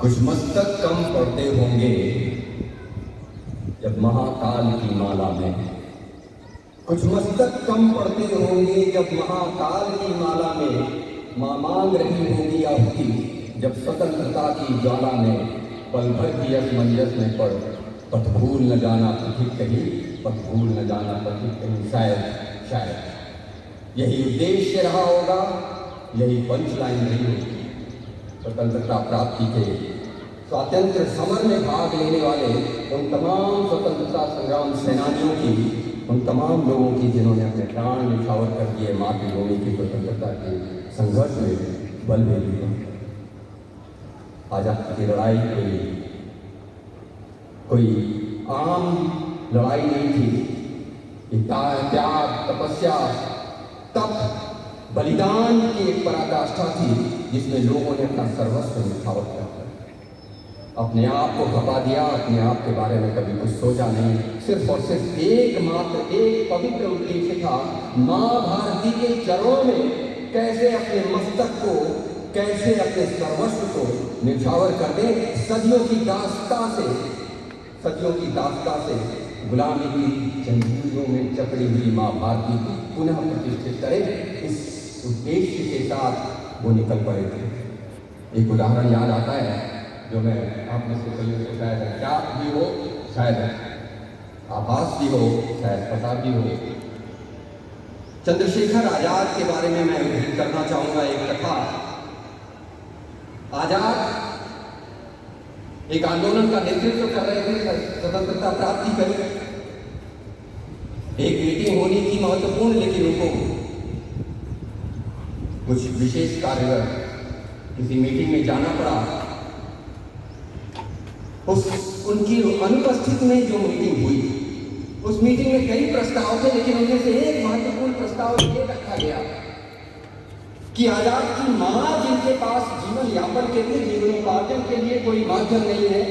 कुछ मस्तक कम पड़ते होंगे जब महाकाल की माला में, कुछ मस्तक कम पड़ते होंगे जब महाकाल की माला में मां मांग रही होगी आहुति, जब स्वतंत्रता की ज्वाला में पल भर की असमंजस में पड़ पथ भूल न जाना पथिक कहीं, पथ भूल न जाना पथिक कहीं। शायद यही उद्देश्य रहा होगा, यही पंच लाइन रही होगी स्वतंत्रता प्राप्ति के स्वातंत्र समर में भाग लेने वाले उन तमाम स्वतंत्रता संग्राम सेनानियों की, उन तमाम लोगों की जिन्होंने अपने प्राण निछावर कर दिए मातृभूमि की स्वतंत्रता के संघर्ष में बल दे दिया। आजादी की लड़ाई कोई आम लड़ाई नहीं थी। त्याग, तपस्या, तप, बलिदान की एक पराकाष्ठा थी जिसमें लोगों ने अपना सर्वस्व निछावर किया, अपने आप को खपा दिया, अपने आप के बारे में कभी कुछ सोचा नहीं। सिर्फ और सिर्फ एकमात्र एक पवित्र उद्देश्य था, मां भारती के चरणों में कैसे अपने मस्तक को, कैसे अपने सर्वस्व को निछावर कर दे। सदियों की दास्ता से गुलामी की जंजीरों में जकड़ी हुई मां भारती को पुनः प्रतिष्ठित करे, इस उद्देश्य के साथ वो निकल पड़े थे। एक उदाहरण याद आता है जो मैं आप में से कई को शायद क्या भी हो, शायद आभास भी हो, शायद पता भी हो। चंद्रशेखर आजाद के बारे में मैं उल्लेख करना चाहूंगा एक कथा। आजाद एक आंदोलन का नेतृत्व कर रहे थे स्वतंत्रता प्राप्ति कर। एक मीटिंग होनी थी महत्वपूर्ण, लेकिन उनको कुछ विशेष कार्य किसी मीटिंग में जाना पड़ा। उनकी अनुपस्थिति में जो मीटिंग हुई, उस मीटिंग में कई प्रस्ताव थे, लेकिन उनमें से एक महत्वपूर्ण प्रस्ताव ये रखा गया कि आजाद की मां, जिनके पास जीवन यापन के लिए, जीवनोपार्जन के लिए कोई माध्यम नहीं है,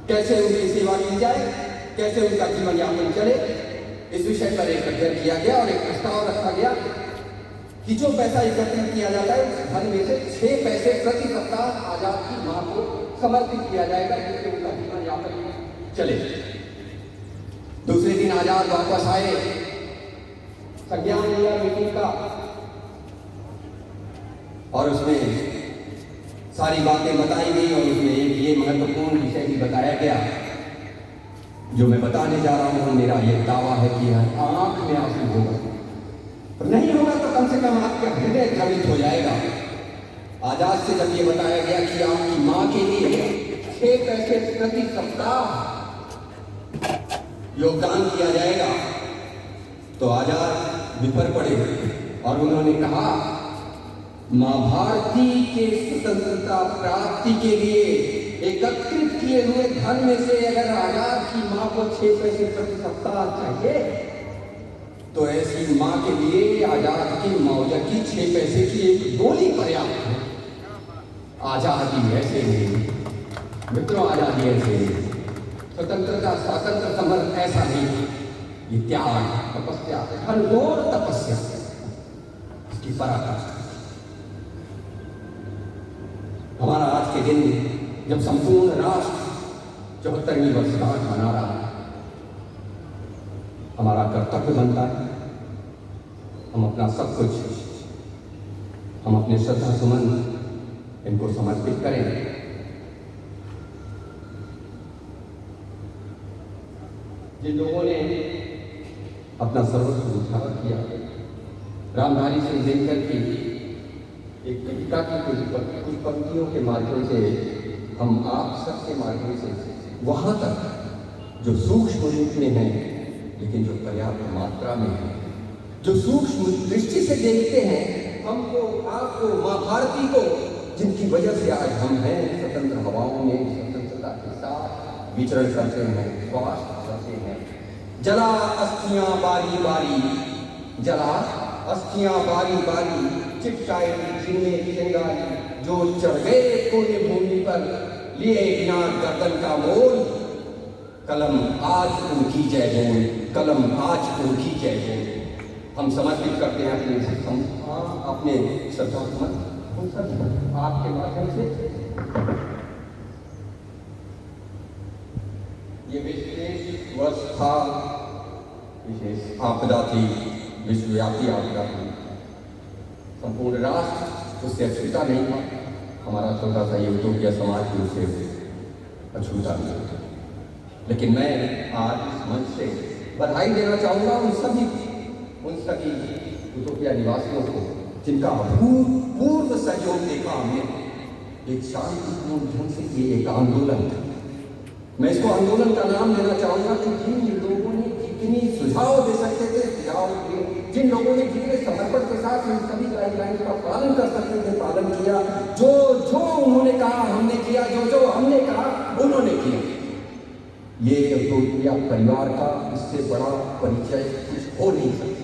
कैसे उनकी सेवा की जाए, कैसे उनका जीवन यापन चले, इस विषय पर एक अध्ययन किया गया और एक प्रस्ताव रखा गया कि जो पैसा एकत्रित किया जाता है उस धन में से 6 पैसे प्रति सप्ताह आजाद की मां को समर्पित किया जाएगा, जिससे उनका जीवन यापन चले। दूसरे दिन आजाद वापस आए, संज्ञान लिया मीटिंग का और उसमें सारी बातें बताई गई और उसमें एक ये महत्वपूर्ण विषय भी बताया गया जो मैं बताने जा रहा हूं। मेरा ये दावा है कि आंख में आंसू होगा, नहीं होगा तो कम से कम आपका हृदय द्रवित हो जाएगा। आजाद से जब ये बताया गया कि आपकी मां के लिए 6 पैसे प्रति सप्ताह योगदान किया जाएगा, तो आजाद विफर पड़े और उन्होंने कहा, मां भारती के स्वतंत्रता प्राप्ति के लिए एकत्रित किए हुए धन में से अगर आजाद की मां को 6 पैसे प्रति सप्ताह चाहिए, तो ऐसी मां के लिए आजाद की मौजा की 6 पैसे की एक गोली पर्याप्त है। आजादी ऐसे नहीं मित्रों, आजादी ऐसे नहीं, स्वतंत्रता स्वातंत्र समर ऐसा नहीं। ये त्याग, तपस्या, घनघोर तपस्या, इसकी पराकाष्ठा। हमारा आज के दिन जब संपूर्ण राष्ट्र 74वीं वर्षगांठ मना रहा है, हमारा कर्तव्य बनता है हम अपना सब कुछ, हम अपने श्रद्धा सुमन इनको समर्पित करें। जिन लोगों ने अपना सर्वस्व निछावर किया, रामधारी सिंह दिनकर की एक कविता की कुछ पंक्तियों के माध्यम से हम आप सबके माध्यम से वहां तक जो सूक्ष्म रूप में है, लेकिन जो पर्याप्त मात्रा में है, जो सूक्ष्म दृष्टि से देखते हैं हमको, आपको, मां भारती को, जिनकी वजह से आज हम हैं स्वतंत्र हवाओं में स्वतंत्रता के साथ विचरण करते हैं, श्वास करते हैं। जला अस्थियां बारी बारी, जला अस्थियां बारी बारी, चिपकाई जिनमें चिंगारी, जो चढ़ गए पुण्य भूमि पर, लिए बिना गर्दन का मोल, कलम आज उनकी जय बोल, कलम आज उनकी जय बोल। हम समर्पित करते हैं अपने श्रद्धा आपके माध्यम से ये विशेष वर्ष था, विशेष आपदा थी, विश्वव्यापी आपदा थी। संपूर्ण राष्ट्र उससे अछूता नहीं था। हमारा छोटा सा ये यूटोपिया समाज भी उससे अछूता नहीं था। लेकिन मैं आज इस मंच से बधाई देना चाहूँगा उन सभी यूटोपिया निवासियों को जिनका अभूतपूर्व सहयोग देखा हमने। एक शांतिपूर्ण ढंग से ये एक आंदोलन था। मैं इसको आंदोलन का नाम देना चाहूँगा कि जिन लोगों ने जितनी सुझाव दे सकते थे सुझाव दिए, जिन लोगों ने जितने समर्पण के साथ इन सभी गाइडलाइन का पालन कर सकते थे पालन किया। जो जो उन्होंने कहा हमने किया, जो जो हमने कहा उन्होंने किया। ये यूटोपिया परिवार का इससे बड़ा परिचय कुछ हो नहीं सकता।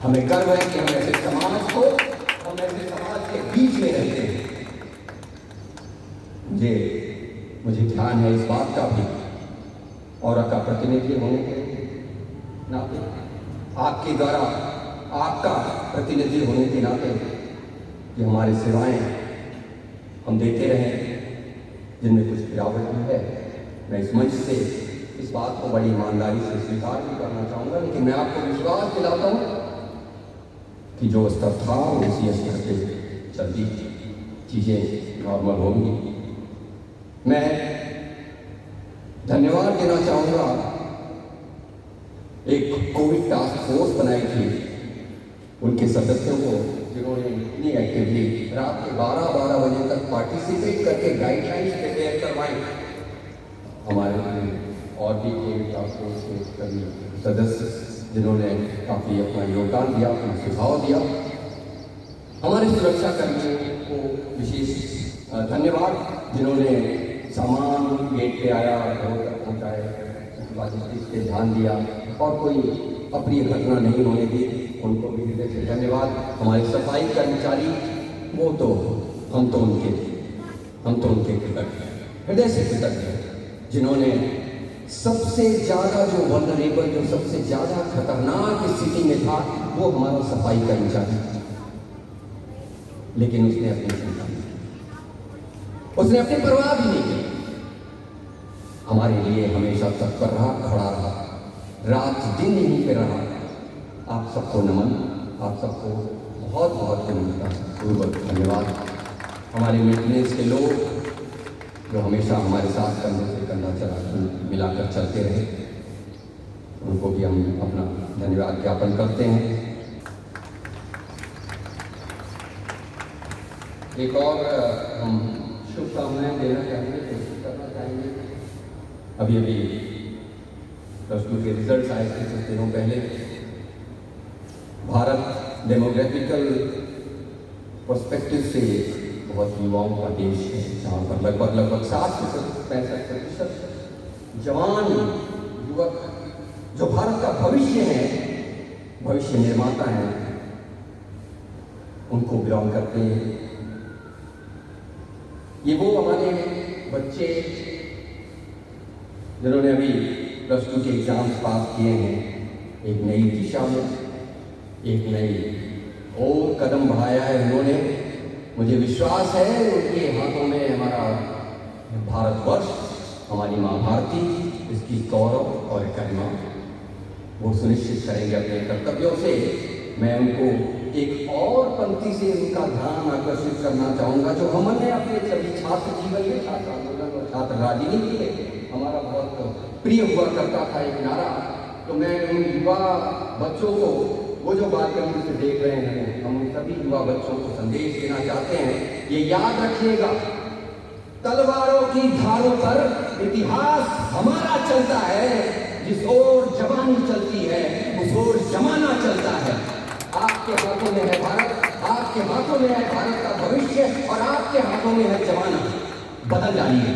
हमें गर्व है कि हम ऐसे समाज के बीच में रहते हैं। मुझे ध्यान है इस बात का भी, और का प्रतिनिधि होने के नाते, आपके द्वारा आपका प्रतिनिधि होने के नाते कि हमारी सेवाएं हम देते रहें, जिनमें कुछ गिरावट भी है। मैं इस मंच से इस बात को बड़ी ईमानदारी से स्वीकार भी करना चाहूँगा, लेकिन मैं आपको विश्वास दिलाता हूँ कि जो स्तर था उसी स्तर पे जल्दी चीज़ें नॉर्मल होंगी। मैं धन्यवाद देना चाहूँगा, एक कोविड टास्क फोर्स बनाई थी उनके सदस्यों को, जिन्होंने इतनी एक्टिवली रात के 12 बजे तक पार्टिसिपेट करके गाइडलाइंस प्रिपेयर करवाई। हमारे और भी कोविड टास्क फोर्स के सभी सदस्य जिन्होंने काफ़ी अपना योगदान दिया, अपना सुझाव दिया। हमारे सुरक्षा कर्मियों को विशेष धन्यवाद, जिन्होंने सामान गेट पे आया, घरों तक पहुँचाए, लॉजिस्टिक्स पे ध्यान दिया और कोई अप्रिय घटना नहीं होने दी। उनको भी हृदय से धन्यवाद। हमारे सफाई कर्मचारी, वो तो हम तो उनके कृतज्ञ, हृदय से कृतज्ञ, जिन्होंने सबसे ज़्यादा जो वल्नरेबल, जो सबसे ज़्यादा खतरनाक स्थिति में था, वो हमारा सफाई कर्मचारी था। लेकिन उसने अपनी चिंता नहीं, उसने अपनी परवाह भी नहीं की। हमारे लिए हमेशा तत्पर रहा, खड़ा रहा, रात दिन यहीं पे रहा। आप सबको नमन, आप सबको बहुत बहुत पूर्वक धन्यवाद। हमारे मेंटेनेंस के लोग जो हमेशा हमारे साथ कंधे से कंधा मिलाकर चलते रहे, उनको भी हम अपना धन्यवाद ज्ञापन करते हैं। एक और हम शुभकामनाएं देना चाहेंगे, कोशिश करना चाहेंगे। अभी +2 के रिजल्ट आए थे कुछ दिनों पहले। भारत डेमोग्राफिकल पर्सपेक्टिव से बहुत युवाओं का देश है, जहाँ पर लगभग 60-65% जवान युवक जो भारत का भविष्य है, भविष्य निर्माता हैं, उनको बिलोंग करते हैं। ये वो हमारे बच्चे जिन्होंने अभी +2 के एग्जाम्स पास किए हैं, एक नई दिशा में एक नई और कदम बढ़ाया है उन्होंने। मुझे विश्वास है उनके हाथों में हमारा भारतवर्ष, हमारी माँ भारती, इसकी गौरव और गरिमा वो सुनिश्चित करेंगे अपने कर्तव्यों से। मैं उनको एक और पंक्ति से उनका ध्यान आकर्षित करना चाहूँगा, जो हमने अपने सभी छात्र जीवन में, छात्र आंदोलन और छात्र राजनीति में हमारा बहुत प्रिय हुआ करता था एक नारा। तो मैं उन युवा बच्चों को, वो जो बालकनी से देख रहे हैं, हम उन सभी युवा बच्चों को संदेश देना चाहते हैं, ये याद रखिएगा, तलवारों की धारों पर इतिहास हमारा चलता है। जिस ओर जवानी चलती है उस ओर जमाना चलता है। आपके हाथों में है भारत, आपके हाथों में है भारत का भविष्य और आपके हाथों में है जमाना। बदल जाइए,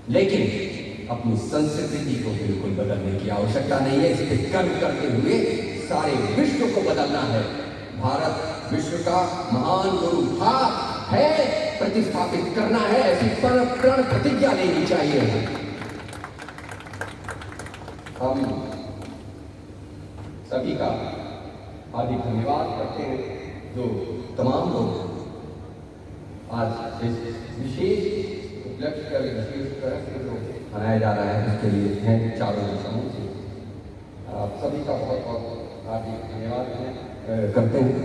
लेकिन अपनी संस्कृति को बिल्कुल बदलने की आवश्यकता नहीं है। इस पर कर्म करते हुए सारे विश्व को बदलना है। भारत विश्व का महान गुरु था, है, प्रतिस्थापित करना है। ऐसी प्रण प्रतिज्ञा लेनी चाहिए। हम सभी का हार्दिक धन्यवाद करते हैं, जो तमाम लोग आज इस विशेष उपलक्ष्य का विशेष तरह से जो मनाया जा रहा है उसके लिए हैं चारों दिशाओं से आप सभी का बहुत बहुत हार्दिक धन्यवाद करते हैं।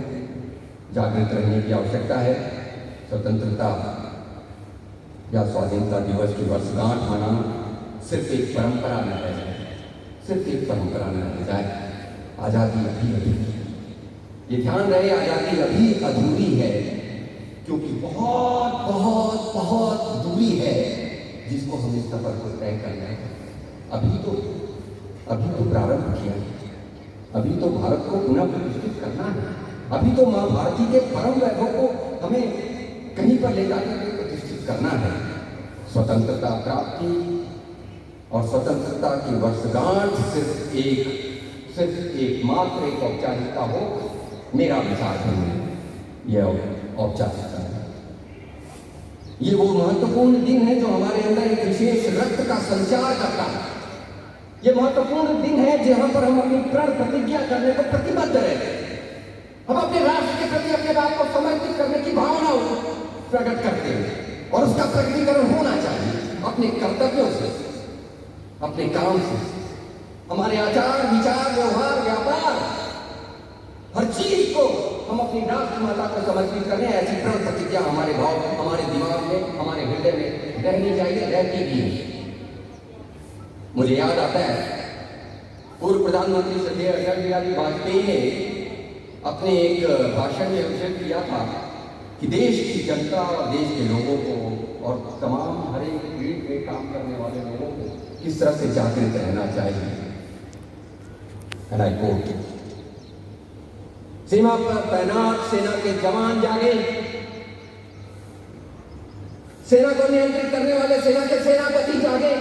जागृत रहने की आवश्यकता है। स्वतंत्रता या स्वाधीनता दिवस की वर्षगांठ मनाना सिर्फ एक परंपरा न रह जाए, सिर्फ एक परंपरा न रह जाए। आज़ादी अभी अभी, ये ध्यान रहे, आज़ादी अभी अधूरी है, क्योंकि बहुत बहुत बहुत दूरी है जिसको हमें सफर को तय करना है। अभी तो प्रारंभ किया है, अभी तो भारत को पुनः प्रतिष्ठित करना है, अभी तो माँ भारती के परम वैभव को हमें कहीं पर ले जाकर के प्रतिष्ठित करना है। स्वतंत्रता प्राप्ति और स्वतंत्रता की वर्षगांठ सिर्फ एकमात्र एक औपचारिकता हो, मेरा विचार नहीं, यह औपचारिकता है। ये वो महत्वपूर्ण दिन है जो हमारे अंदर एक विशेष रक्त का संचार करता है। ये महत्वपूर्ण दिन है जहां पर हम अपनी प्रण प्रतिज्ञा करने को प्रतिबद्ध रहते हैं। हम अपने राष्ट्र के प्रति अपने आप को समर्पित करने की भावना प्रकट करते हैं और उसका प्रकटीकरण होना चाहिए अपने कर्तव्यों से, अपने काम से, हमारे आचार विचार व्यवहार व्यापार हर चीज को हम अपनी राष्ट्र माता को समर्पित करें। ऐसी प्रण प्रतिज्ञा हमारे भाव, हमारे दिमाग में, हमारे हृदय में रहनी चाहिए, रहती भी है। मुझे याद आता है पूर्व प्रधानमंत्री श्री अटल बिहारी वाजपेयी ने अपने एक भाषण में उल्लेख किया था कि देश की जनता और देश के लोगों को और तमाम हर एक फील्ड में काम करने वाले लोगों को किस तरह से जागृत रहना चाहिए। एंड आई कोट, सीमा पर तैनात सेना के जवान जागे, सेना को नियंत्रित करने वाले सेना के सेनापति जागे,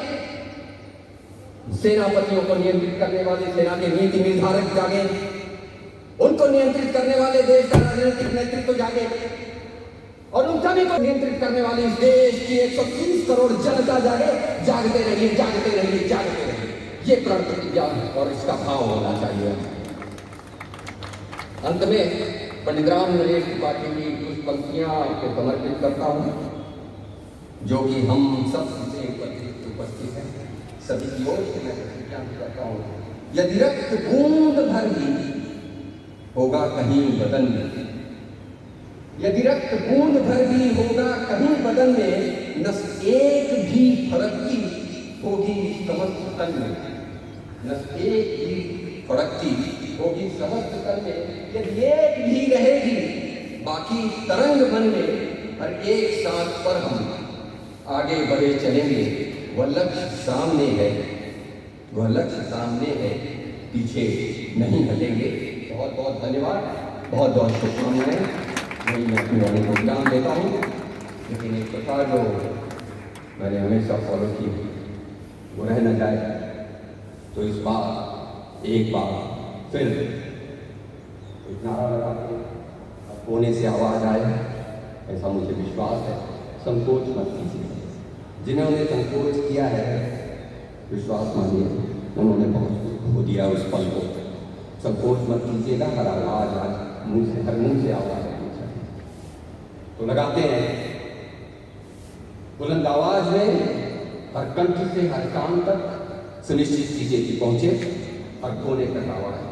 सेनापतियों को नियंत्रित करने वाले सेना के नीति निर्धारक जागे, उनको नियंत्रित करने वाले देश का राजनीतिक नेतृत्व जागे और उन सभी को नियंत्रित करने वाली इस देश की 130 करोड़ जनता जागे। जागते रहिए, जागते रहिए, जागते रहिए, ये प्रण प्रतिज्ञा और इसका भाव होना चाहिए। अंत में पंडित राम नरेश त्रिपाठी की कुछ पंक्तियां आपको समर्पित करता हूं, जो कि हम सब से उपस्थित हैं, सभी की ओर से मैं प्रतिज्ञा करता हूं। यदि रक्त बूंद भर भी होगा कहीं बदन में, यदि रक्त बूंद भर भी होगा कहीं बदन में, नस एक भी फड़कती होगी समस्त तन में, नस एक भी फड़कती होगी समस्त तन में, यदि एक भी रहेगी बाकी तरंग मन में, हर एक सांस पर हम आगे बढ़े चलेंगे। वह लक्ष्य सामने है, वह लक्ष्य सामने है, पीछे नहीं हटेंगे। बहुत बहुत धन्यवाद, बहुत बहुत शुभकामनाएं। मैं अपनी वाणी को विराम देता हूँ, लेकिन एक प्रथा जो मैंने हमेशा फॉलो की वो रह न जाए, तो इस बार एक बार फिर एक नारा लगा के कोने से आवाज़ आए, ऐसा मुझे विश्वास है। संकोच मत कीजिए, जिन्होंने संकोच किया है विश्वास मानिए उन्होंने बहुत कुछ खो दिया उस पल को। संकोच मत कीजिएगा, हर आवाज़ आज मुंह से, हर मुंह से आवाज़ आनी चाहिए। तो लगाते हैं बुलंद आवाज में, हर कंठ से हर कान तक सुनिश्चित कीजिए कि पहुंचे, हर कोने तक आवाज।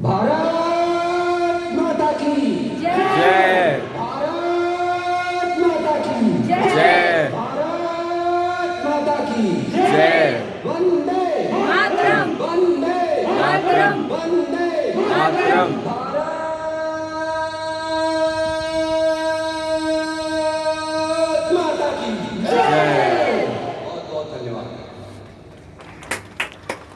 भारत माता की जय, भारत माता की जय, भारत माता की जय, वंदे मातरम, वंदे मातरम, वंदे मातरम।